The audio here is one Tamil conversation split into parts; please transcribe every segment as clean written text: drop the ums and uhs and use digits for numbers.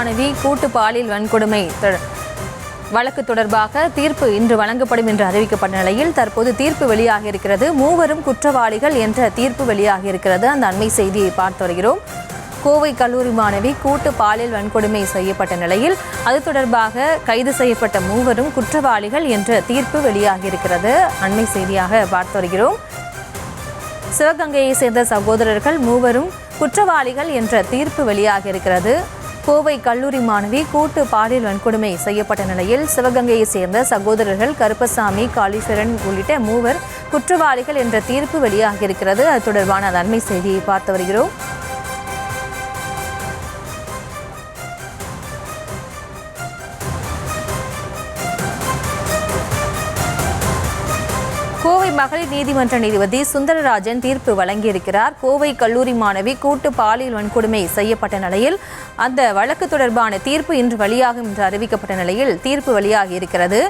மாணவி கூட்டு பாலியல் வன்கொடுமை வழக்கு தொடர்பாக தீர்ப்பு இன்று வழங்கப்படும் என்று அறிவிக்கப்பட்ட நிலையில் தற்போது தீர்ப்பு வெளியாகி இருக்கிறது. மூவரும் குற்றவாளிகள் என்ற தீர்ப்பு வெளியாகி இருக்கிறது. அந்த அண்மை செய்தியை பார்த்து வருகிறோம். கோவை கல்லூரி மாணவி கூட்டு பாலியல் வன்கொடுமை செய்யப்பட்ட நிலையில் அது தொடர்பாக கைது செய்யப்பட்ட மூவரும் குற்றவாளிகள் என்ற தீர்ப்பு வெளியாகி இருக்கிறது. அண்மை செய்தியாக பார்த்து வருகிறோம். சிவகங்கையை சேர்ந்த சகோதரர்கள் மூவரும் குற்றவாளிகள் என்ற தீர்ப்பு வெளியாகி இருக்கிறது. கோவை கல்லூரி மாணவி கூட்டு பாலியல் வன்கொடுமை செய்யப்பட்ட நிலையில் சிவகங்கையை சேர்ந்த சகோதரர்கள் கருப்பசாமி, காளீஸ்வரன் உள்ளிட்ட மூவர் குற்றவாளிகள் என்ற தீர்ப்பு வெளியாகி இருக்கிறது. அது தொடர்பான அண்மை செய்தியை பார்த்து வருகிறோம். கோவை மகளிர் நீதிமன்ற நீதிபதி சுந்தரராஜன் தீர்ப்பு வழங்கியிருக்கிறார். கோவை கல்லூரி மாணவி கூட்டு பாலியல் வன்கொடுமை செய்யப்பட்ட நிலையில் அந்த வழக்கு தொடர்பான தீர்ப்பு இன்று வெளியாகும் என்று அறிவிக்கப்பட்ட நிலையில் தீர்ப்பு வெளியாகி இருக்கிறது.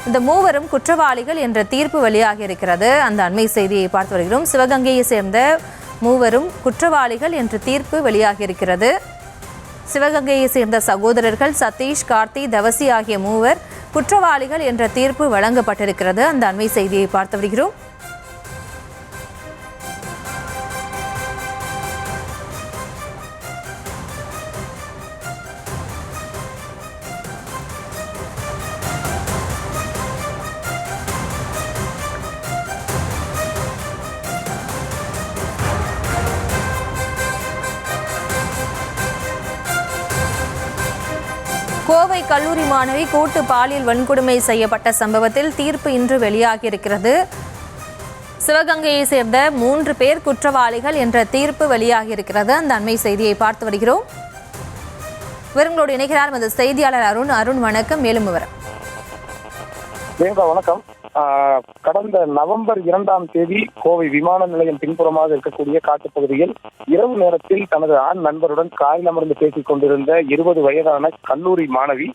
இந்த மூவரும் குற்றவாளிகள் என்ற தீர்ப்பு வெளியாகி இருக்கிறது. அந்த அண்மை செய்தியை பார்த்து வருகிறோம். சிவகங்கையை சேர்ந்த மூவரும் குற்றவாளிகள் என்ற தீர்ப்பு வெளியாகி இருக்கிறது. சிவகங்கையை சேர்ந்த சகோதரர்கள் சதீஷ், கார்த்தி, தவசி ஆகிய மூவர் குற்றவாளிகள் என்ற தீர்ப்பு வழங்கப்பட்டிருக்கிறது. அந்த அண்மை செய்தியை பார்த்து வருகிறோம். கோவை கல்லூரி மாணவி கூட்டு பாலியல் வன்கொடுமை செய்யப்பட்ட சம்பவத்தில் தீர்ப்பு இன்று வெளியாகியிருக்கிறது. சிவகங்கையை சேர்ந்த 3 பேர் குற்றவாளிகள் என்ற தீர்ப்பு வெளியாகியிருக்கிறது. அந்த அண்மை செய்தியை பார்த்து வருகிறோம். இவர்களோடு இணைகிறார் அந்த செய்தியாளர் அருண். அருண், வணக்கம். மேலும் விவரம். வணக்கம். கடந்த நவம்பர் 2ஆம் தேதி கோவை விமான நிலையம் பின்புறமாக இருக்கக்கூடிய காட்டுப்பகுதியில் இரவு நேரத்தில் தனது ஆண் நண்பருடன் காரில் அமர்ந்து பேசிக் கொண்டிருந்த 20 வயதான கல்லூரி மாணவி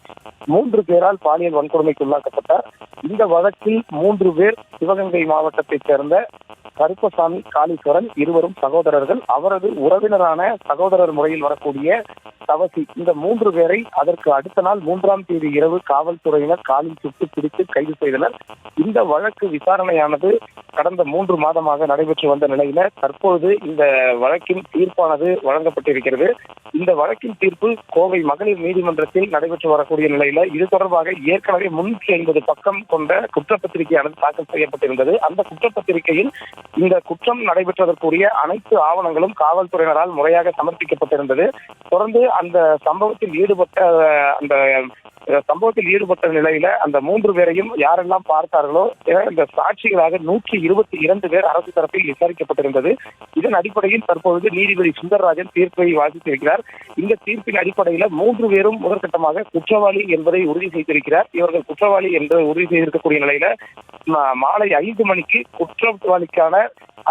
3 பேரால் பாலியல் வன்கொடுமைக்கு உள்ளாக்கப்பட்டார். இந்த வழக்கில் 3 பேர் சிவகங்கை மாவட்டத்தைச் சேர்ந்த கருப்பசாமி, காளீஸ்வரன், இருவரும் சகோதரர்கள். அவரது உறவினரான சகோதரர் முறையில் வரக்கூடிய தவசி, இந்த 3 பேரை அதற்கு அடுத்த நாள் 3ஆம் தேதி இரவு காவல்துறையினர் காலில் சுட்டு பிடித்து கைது செய்தனர். இந்த வழக்கு விசாரணையானது கடந்த 3 மாதமாக நடைபெற்று வந்த நிலையில தற்பொழுது இந்த வழக்கின் தீர்ப்பானது வழங்கப்பட்டிருக்கிறது. இந்த வழக்கின் தீர்ப்பு கோவை மகளிர் நீதிமன்றத்தில் நடைபெற்று வரக்கூடிய நிலையில இது தொடர்பாக ஏற்கனவே 350 பக்கம் கொண்ட குற்றப்பத்திரிகையானது தாக்கல் செய்யப்பட்டிருந்தது. அந்த குற்றப்பத்திரிகையில் இந்த குற்றம் நடைபெற்றதற்குரிய அனைத்து ஆவணங்களும் காவல்துறையினரால் முறையாக சமர்ப்பிக்கப்பட்டிருந்தது. தொடர்ந்து அந்த சம்பவத்தில் ஈடுபட்ட நிலையில அந்த 3 பேரையும் யாரெல்லாம் பார்த்தார்களோ இந்த சாட்சிகளாக 122 பேர் அரசு தரப்பில் விசாரிக்கப்பட்டிருந்தது. இதன் அடிப்படையில் தற்பொழுது நீதிபதி சுந்தரராஜன் தீர்ப்பை வாசித்திருக்கிறார். இந்த தீர்ப்பின் அடிப்படையில 3 பேரும் முதற்கட்டமாக குற்றவாளி என்பதை உறுதி செய்திருக்கிறார். இவர்கள் குற்றவாளி என்று உறுதி செய்திருக்கக்கூடிய நிலையில மாலை 5 மணிக்கு குற்றவாளிக்கான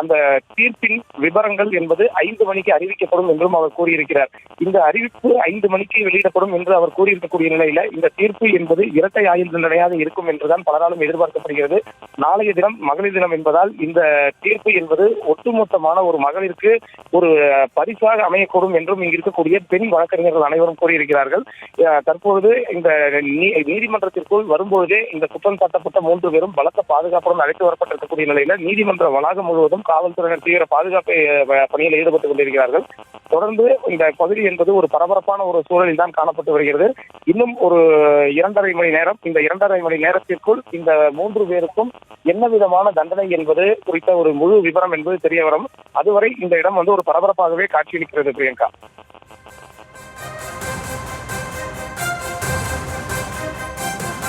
அந்த தீர்ப்பின் விவரங்கள் என்பது 5 மணிக்கு அறிவிக்கப்படும் என்றும் அவர் கூறியிருக்கிறார். இந்த அறிவிப்பு 5 மணிக்கு வெளியிடப்படும் என்று அவர் கூறியிருக்கக்கூடிய நிலையில இந்த தீர்ப்பு என்பது இரட்டை ஆயுள் தண்டனையாக இருக்கும் என்றுதான் பலராலும் எதிர்பார்க்கப்படுகிறது. நாளைய தினம் மகளிர் தினம் என்பதால் இந்த தீர்ப்பு என்பது ஒட்டுமொத்தமான ஒரு மகளிருக்கு ஒரு பரிசாக அமையக்கூடும் என்றும் இங்கு இருக்கக்கூடிய பெண் வழக்கறிஞர்கள் அனைவரும் கூறியிருக்கிறார்கள். தற்பொழுது இந்த நீதிமன்றத்திற்குள் வரும்பொழுதே இந்த குற்றம் சாட்டப்பட்ட 3 பேரும் பலத்த பாதுகாப்புடன் அழைத்து வரப்பட்டிருக்கக்கூடிய நிலையில நீதிமன்ற வளாகம் முழுவதும் காவல்துறையினர் தீவிர பாதுகாப்பு பணியில் ஈடுபட்டுக் கொண்டிருக்கிறார்கள். தொடர்ந்து இந்த பகுதி என்பது ஒரு பரபரப்பான ஒரு சூழலில் தான் காணப்பட்டு வருகிறது. இன்னும் ஒரு 2.5 மணி நேரம், இந்த 2.5 மணி நேரத்திற்குள் இந்த 3 பேருக்கும் என்ன விதமான தண்டனை என்பது குறித்த ஒரு முழு விவரம் என்பது தெரிய வரும். அதுவரை இந்த இடம் ஒரு பரபரப்பாகவே காட்சியளிக்கிறது. பிரியங்கா.